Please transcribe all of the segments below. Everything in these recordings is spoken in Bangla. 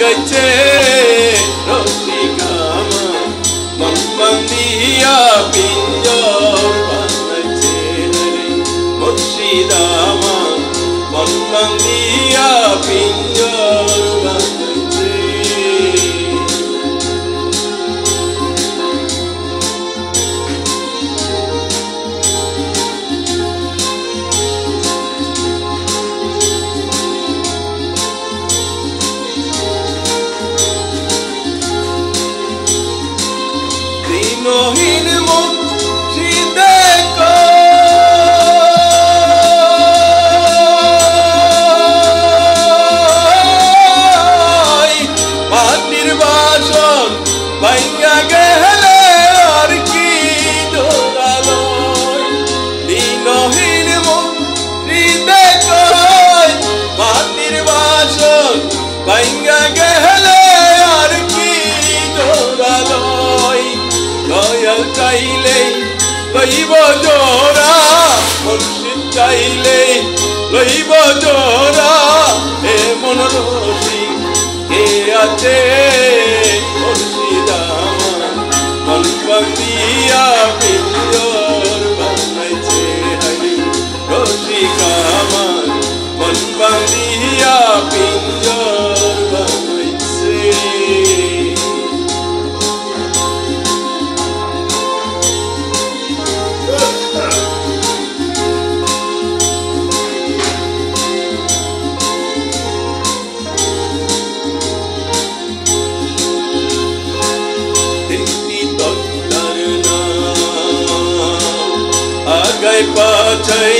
লাগাইছে রসিকা আমার মন বান্ধিয়া পিঞ্জর বানাইছে রে মুর্শিদ আমার মন বান্ধিয়া পিঞ্জর বানাইছে দিনহীন মুর্শিদে কই মাটির বাসন ভাঙ্গা গেলে আর কি জোড়ালো দিনহীন মুর্শিদে কই মাটির বাসন ভাঙ্গা গেলে আর কি জোড়ালো দয়াল চাইলে লইব জোড়া মুর্শিদ চাইলে লইব জোড়া এমন রসিক কে আছে মুর্শিদ আমার মন বান্ধিয়া পিঞ্জর বানাইছে হরি রসিক আমার মন বান্ধিয়া পিঞ্জর বানাইছে আগাই পাছাই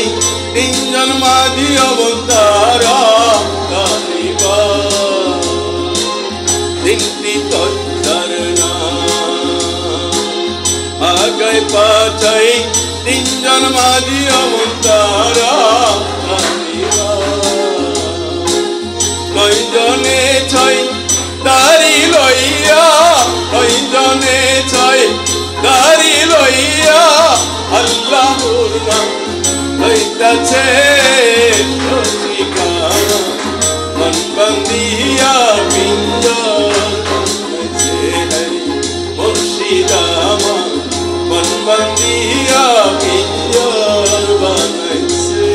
তিনজন মাঝি অবতারা কালিবা তিনটি তত্তার আগাই পাছাই তিনজন মাঝি অবতারা কালিবা কয়জনে ছয় দাড়ি লইয়া কয়জনে ছয় দাড়ি লইয়া আল্লাহর নাম লইতাছে রসিকা মন বান্ধিয়া পিঞ্জর বানাইছে হরি মুর্শিদ আমার মন বান্ধিয়া পিঞ্জর বানাইছে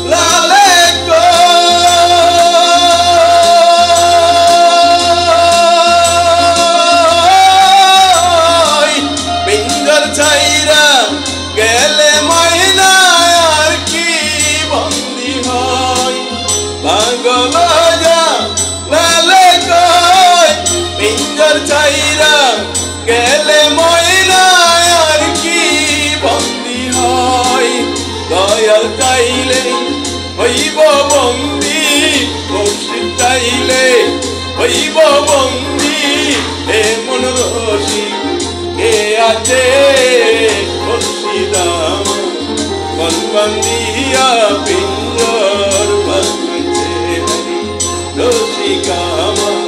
লালে কই পিঞ্জর ছাইরা গেলে ময়না আর কি বন্দি হয় পাগল যা লালে কই পিঞ্জর ছাইরা গেলে ময়না আর কি বন্দি হয় দয়াল চাইলে হইব বন্দি মুর্শিদ চাইলে হইব বন্দি এমন রসিক কে আছে মুর্শিদ আমার মন বান্ধিয়া পিঞ্জর বানাইছে হরি রসিক আমার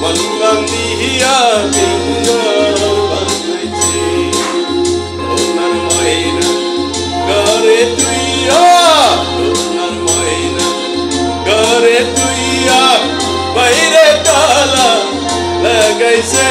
মন বান্ধিয়া পিঞ্জর বানাইছে ওনার ময়না করে তুইয়া ওনার ময়না করে তুইয়া বাইরে তালা লাগাইছে